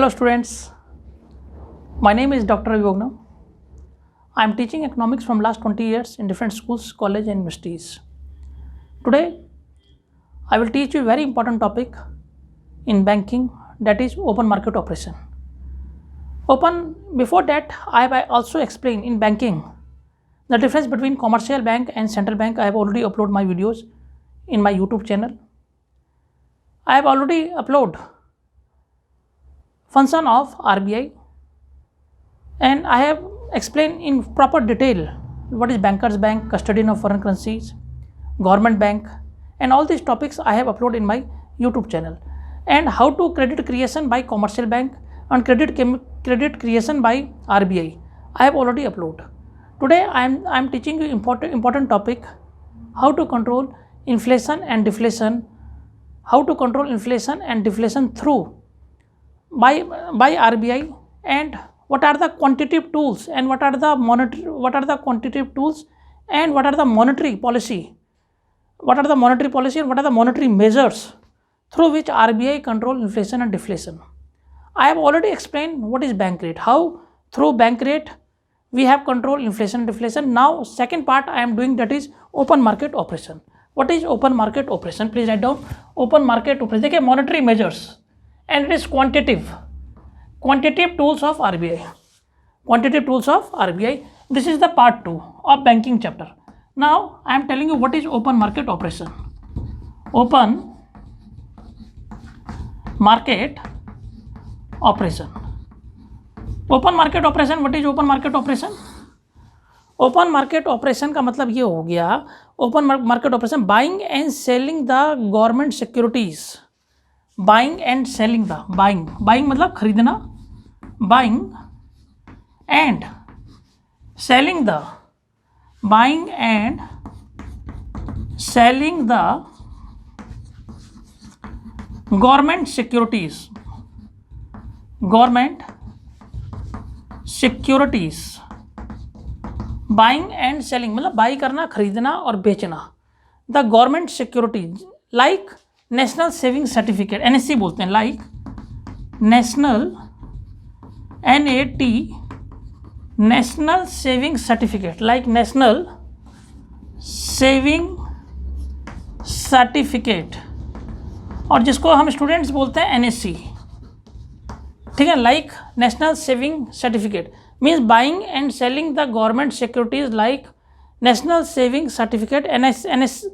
Hello students, my name is Dr. Ravi. I am teaching economics from last 20 years in different schools, colleges and universities. Today, I will teach you a very important topic in banking, that is open market operation. Before that, I have also explained in banking the difference between commercial bank and central bank. I have already uploaded my videos in my YouTube channel. I have already uploaded function of RBI, and I have explained in proper detail what is bankers bank, custodian of foreign currencies, government bank, and all these topics I have uploaded in my YouTube channel. And how to credit creation by commercial bank and credit creation by RBI I have already uploaded. Today I am teaching you important topic, how to control inflation and deflation, how to control inflation and deflation through by RBI, and what are the quantitative tools and what are the quantitative tools and what are the monetary policy, and what are the monetary measures through which RBI control inflation and deflation. I have already explained what is bank rate, how through bank rate we have control inflation and deflation. Now second part I am doing, that is open market operation. What is open market operation? Please write down open market operation. देखिए monetary measures and it is quantitative tools of RBI. This is the part 2 of banking chapter. Now I am telling you what is open market operation. Open market operation. What is open market operation? Open market operation का मतलब ये हो गया, open market operation buying and selling the government securities. Buying and selling the, buying मतलब खरीदना, buying and selling the, buying and selling the government securities, buying and selling मतलब by करना, खरीदना और बेचना. The government securities like national saving certificate, NSC बोलते हैं, like national NAT national saving certificate, like national saving certificate, और जिसको हम स्टूडेंट्स बोलते हैं NSC. ठीक है, like national saving certificate means buying and selling the government securities like national saving certificate. NS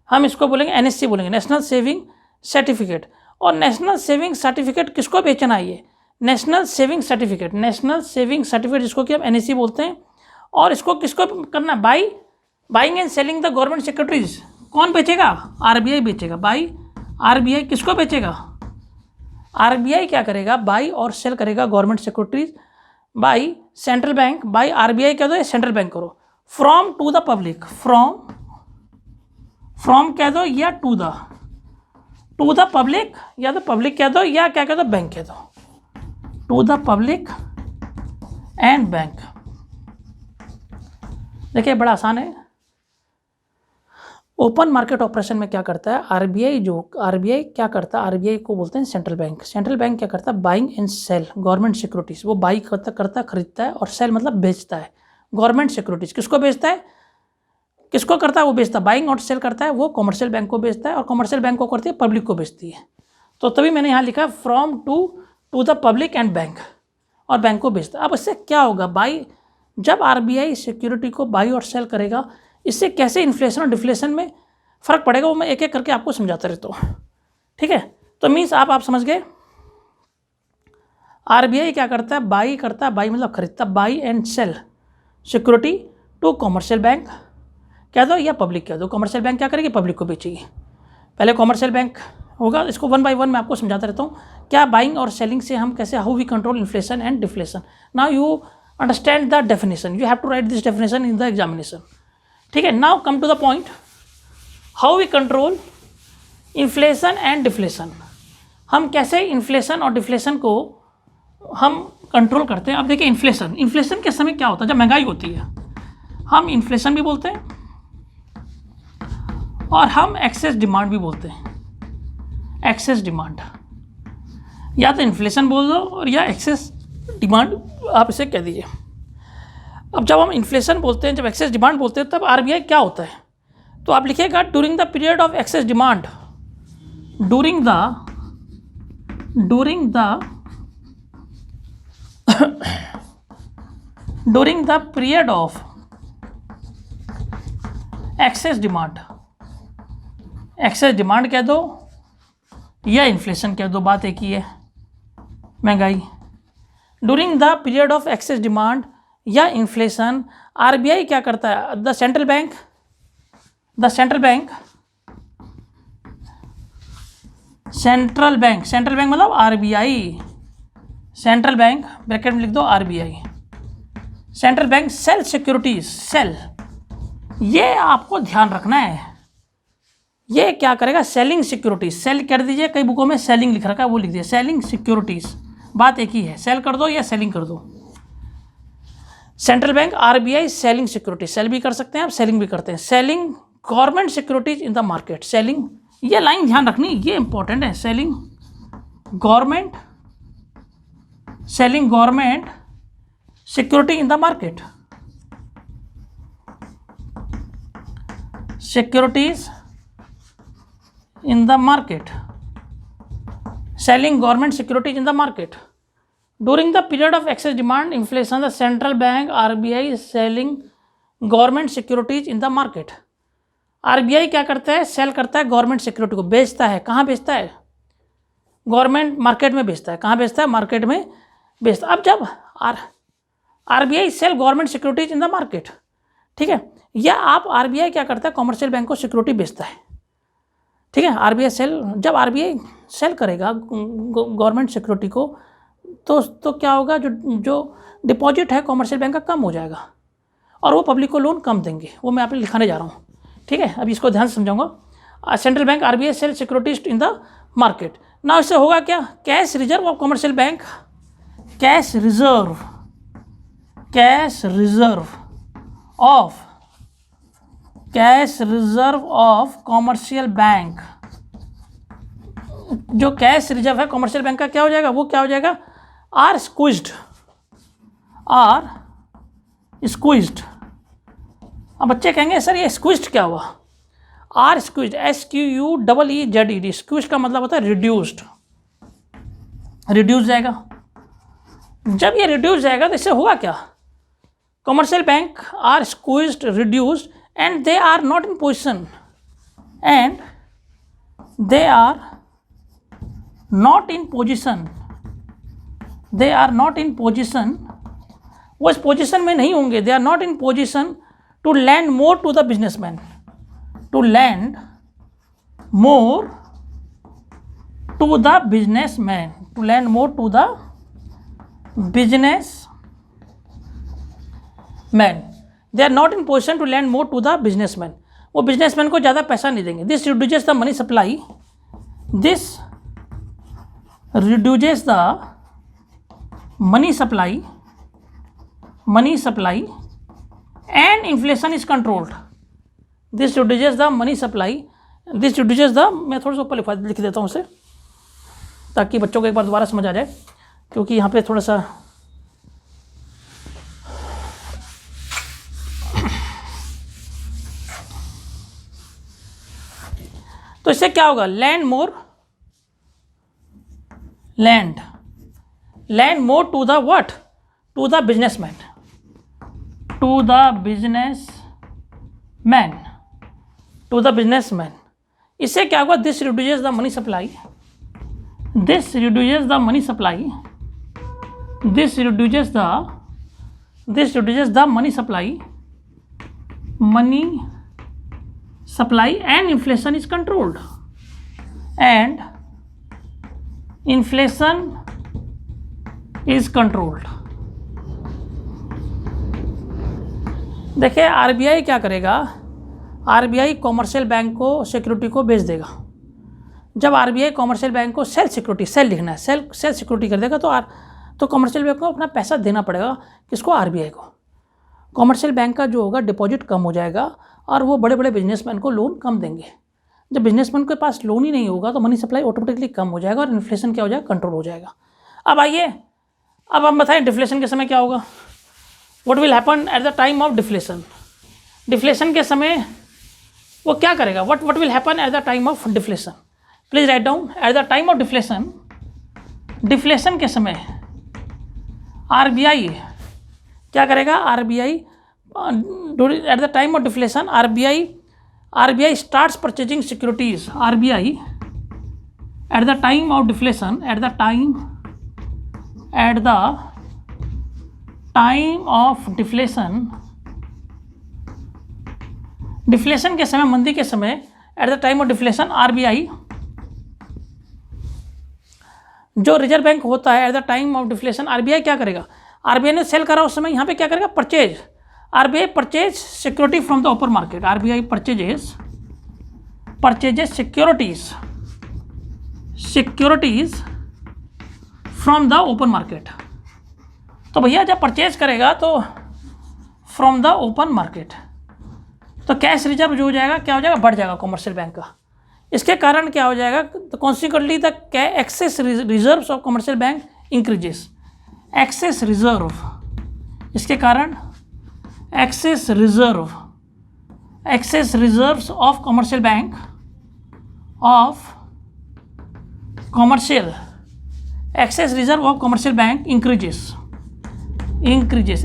हम इसको बोलेंगे, NSC बोलेंगे, नेशनल सेविंग सर्टिफिकेट. और नेशनल सेविंग सर्टिफिकेट किसको बेचना है? ये नेशनल सेविंग सर्टिफिकेट जिसको कि हम NSC बोलते हैं. और इसको किसको करना है? Buying and selling the government securities. कौन बेचेगा? RBI बेचेगा. बाई RBI किसको बेचेगा? RBI क्या करेगा? बाई और सेल करेगा government securities by central bank, by RBI कह दो या सेंट्रल बैंक करो, from to the public, from कह दो या टू द पब्लिक, या तो पब्लिक कह दो या क्या कह दो, बैंक कह दो, to the public and bank. देखिए बड़ा आसान है. ओपन मार्केट ऑपरेशन में क्या करता है RBI क्या करता है, RBI को बोलते हैं सेंट्रल बैंक. सेंट्रल बैंक क्या करता है? Buying and sell government securities. वो बाई करता खरीदता है, और सेल मतलब बेचता है गवर्नमेंट सिक्योरिटीज. किसको बेचता है? किसको करता है? वो बेचता है. बाइंग और सेल करता है वो कमर्शियल बैंक को बेचता है, और कमर्शियल बैंक को करती है पब्लिक को बेचती है. तो तभी मैंने यहाँ लिखा from to the public and bank, और बैंक को बेचता है. अब इससे क्या होगा? जब RBI सिक्योरिटी को बाई और सेल करेगा, इससे कैसे इन्फ्लेशन और डिफ्लेशन में फ़र्क पड़ेगा वो मैं एक एक करके आपको समझाता रहता हूँ. ठीक है, तो मीन्स आप समझ गए. RBI क्या करता है? बाई करता है, बाई मतलब खरीदता, buy and sell security to commercial bank कह दो या पब्लिक कह दो. कमर्शियल बैंक क्या करेगी? पब्लिक को बेचेगी. पहले कमर्शियल बैंक होगा, इसको 1 by 1 मैं आपको समझाता रहता हूँ क्या बाइंग और सेलिंग से हम कैसे, how we control inflation and deflation. Now you understand the definition, you have to write this definition in the examination. ठीक है, now come to the point, how we control inflation and deflation. हम कैसे inflation और deflation को हम control करते हैं. अब देखिए इन्फ्लेशन के समय क्या होता है? जब महंगाई होती है हम इन्फ्लेशन भी बोलते हैं, और हम एक्सेस डिमांड भी बोलते हैं. एक्सेस डिमांड या तो इन्फ्लेशन बोल दो और या एक्सेस डिमांड आप इसे कह दीजिए। अब जब हम इन्फ्लेशन बोलते हैं, जब एक्सेस डिमांड बोलते हैं, तब आरबीआई क्या होता है, तो आप लिखिएगा during the period of excess demand, during the period of excess demand, excess demand कह दो या इन्फ्लेशन कह दो, बात एक ही है, महंगाई। During the period of excess demand या इन्फ्लेशन, आरबीआई क्या करता है, सेंट्रल बैंक मतलब आरबीआई, सेंट्रल बैंक ब्रैकेट में लिख दो RBI, central bank sell securities, sell, ये आपको ध्यान रखना है, ये क्या करेगा, सेलिंग सिक्योरिटीज, सेल कर दीजिए, कई बुकों में सेलिंग लिख रखा है वो लिख दीजिए, सेलिंग सिक्योरिटीज, बात एक ही है, सेल कर दो या सेलिंग कर दो। Central bank RBI selling securities, sell भी कर सकते हैं आप, सेलिंग भी करते हैं, selling government securities in the market, selling, ये लाइन ध्यान रखनी, ये इंपॉर्टेंट है, selling government security in the market, securities in the market, selling government securities in the market during the period of excess demand inflation, the central bank RBI is selling government securities in the market। RBI क्या करता है, cell करता है government security को, बेचता है, कहाँ बेचता है, गवर्नमेंट मार्केट में बेचता है, कहाँ बेचता है, मार्केट में बेचता है। अब जब RBI sell government securities in the market, ठीक है, या आप आरबीआई क्या करता है, कमर्शियल बैंक को सिक्योरिटी बेचता है, ठीक है, आरबीआई सेल, जब आरबीआई सेल करेगा गवर्नमेंट सिक्योरिटी को, तो क्या होगा, जो डिपॉजिट है कमर्शियल बैंक का कम हो जाएगा और वो पब्लिक को लोन कम देंगे, वो मैं आप लिखाने जा रहा हूँ, ठीक है। अभी इसको ध्यान से समझाऊंगा। Central bank RBI sell securities in the market, ना इससे होगा क्या, cash reserve of commercial bank, cash reserve of commercial bank, जो कैश रिजर्व है कमर्शियल बैंक का क्या हो जाएगा, वो क्या हो जाएगा, आर स्क्विज्ड। अब बच्चे कहेंगे सर ये स्क्विज्ड क्या हुआ, आर स्क्विज्ड, SQUEEZED, स्क्विज्ड का मतलब होता है रिड्यूस जाएगा। जब ये रिड्यूस जाएगा तो इससे हुआ क्या, commercial bank are squeezed, reduced, and they are not in position, वो इस पोजीशन में नहीं होंगे, they are not in position to lend more to the businessman, they are not in position to lend more to the businessman, वो businessman को ज़्यादा पैसा नहीं देंगे। This reduces the money supply and inflation is controlled। मैं थोड़ा सा ऊपर लिख देता हूँ उसे, ताकि बच्चों को एक बार दोबारा समझ आ जाए, क्योंकि यहाँ पे थोड़ा सा तो इससे क्या होगा, land more to the what, to the businessman, इससे क्या होगा, this reduces the money supply, money supply and inflation is controlled, देखिए आरबीआई क्या करेगा, आरबीआई कॉमर्शियल बैंक को सिक्योरिटी को बेच देगा। जब आरबीआई कॉमर्शियल बैंक को सेल सिक्योरिटी, सेल लिखना है, सेल सिक्योरिटी कर देगा, तो कॉमर्शियल बैंक को अपना पैसा देना पड़ेगा, किसको, आरबीआई को। कॉमर्शियल बैंक का जो होगा डिपॉजिट कम हो जाएगा और वो बड़े बड़े बिजनेसमैन को लोन कम देंगे। जब बिजनेसमैन के पास लोन ही नहीं होगा तो मनी सप्लाई ऑटोमेटिकली कम हो जाएगा और इन्फ्लेशन क्या हो जाएगा, कंट्रोल हो जाएगा। अब आइए, अब हम बताएं डिफ्लेशन के समय क्या होगा। What will happen at the time of deflation. Deflation के समय वो क्या करेगा, what will happen at the time of deflation. Please write down, at the time of deflation, deflation के समय आरबीआई क्या करेगा, RBI at the time of deflation RBI starts purchasing securities. RBI at the time of deflation, at the time of deflation, deflation के समय, मंदी के समय, at the time of deflation RBI, जो रिजर्व बैंक होता है, at the time of deflation RBI क्या करेगा, आरबीआई ने सेल करा उस समय, यहाँ पे क्या करेगा, purchase. RBI purchase security from the open market. RBI purchases securities from the open market. तो भैया जब परचेज करेगा तो फ्रॉम द ओपन मार्केट, तो कैश रिजर्व जो हो जाएगा, क्या हो जाएगा, बढ़ जाएगा कॉमर्शियल बैंक का। इसके कारण क्या हो जाएगा, तो consequently the excess reserves of commercial bank increases. Excess reserve, इसके कारण excess reserves of commercial bank, excess reserve of commercial bank increases.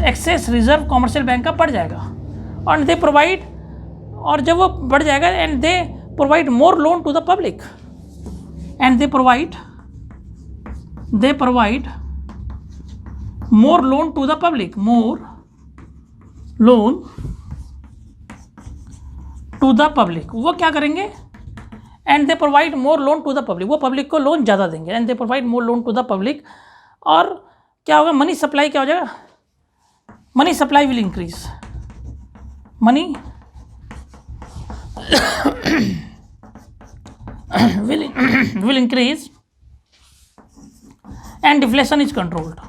Excess reserve commercial bank का बढ़ जाएगा और दे प्रोवाइड, और जब वो बढ़ जाएगा and they provide more loan to the public, and they provide more loan to the public, more loan to the public. वो क्या करेंगे, and they provide more loan to the public, वो public को लोन ज़्यादा देंगे, and they provide more loan to the public. और क्या होगा, मनी सप्लाई क्या हो जाएगा, money supply will increase, money will increase and deflation is controlled,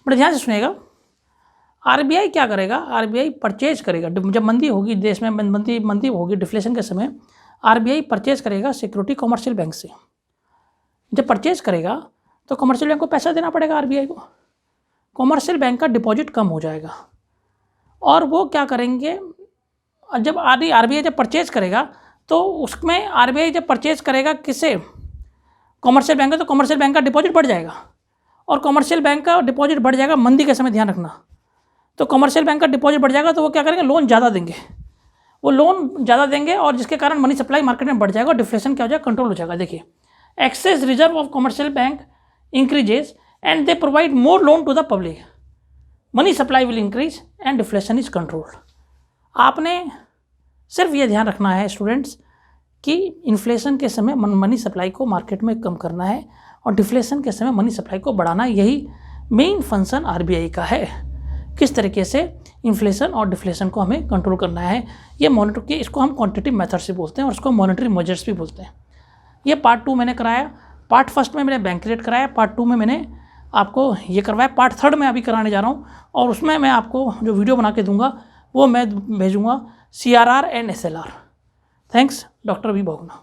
बड़े ध्यान से सुनिएगा। आरबीआई क्या करेगा, आरबीआई परचेज करेगा। जब मंदी होगी देश में, मंदी होगी डिफ्लेशन के समय, आरबीआई परचेज करेगा सिक्योरिटी कॉमर्शियल बैंक से। जब परचेज करेगा तो कॉमर्शियल बैंक को पैसा देना पड़ेगा आरबीआई को, कॉमर्शियल बैंक का डिपॉजिट कम हो जाएगा। और वो क्या करेंगे, जब आरबीआई जब परचेज करेगा तो उसमें आरबीआई जब परचेज करेगा किससे, कॉमर्शियल बैंक का, तो कॉमर्शियल बैंक का डिपॉजिट बढ़ जाएगा। और कॉमर्शियल बैंक का डिपॉजिट बढ़ जाएगा मंदी के समय, ध्यान रखना। तो कॉमर्शियल बैंक का डिपॉजिट बढ़ जाएगा तो वो क्या करेंगे, लोन ज़्यादा देंगे, वो लोन ज़्यादा देंगे और जिसके कारण मनी सप्लाई मार्केट में बढ़ जाएगा और डिफ्लेशन क्या हो जाएगा, कंट्रोल हो जाएगा। देखिए, excess reserve of commercial bank increases and they provide more loan to the public, money supply will increase and deflation is controlled. आपने सिर्फ ये ध्यान रखना है स्टूडेंट्स कि इन्फ्लेशन के समय मनी सप्लाई को मार्केट में कम करना है और डिफ्लेशन के समय मनी सप्लाई को बढ़ाना, यही मेन फंक्शन आरबीआई का है। किस तरीके से इन्फ्लेशन और डिफ्लेशन को हमें कंट्रोल करना है, ये मॉनिटर किए, इसको हम क्वांटिटेटिव मेथड से बोलते हैं और इसको मॉनिटरी मेजर्स भी बोलते हैं। ये पार्ट 2 मैंने कराया, पार्ट फर्स्ट में मैंने बैंक रेट कराया, पार्ट 2 में मैंने आपको ये करवाया, पार्ट 3 में अभी कराने जा रहा हूँ और उसमें मैं आपको जो वीडियो बना के दूंगा वो मैं भेजूंगा CRR and SLR। Thanks, doctor V Bahuguna.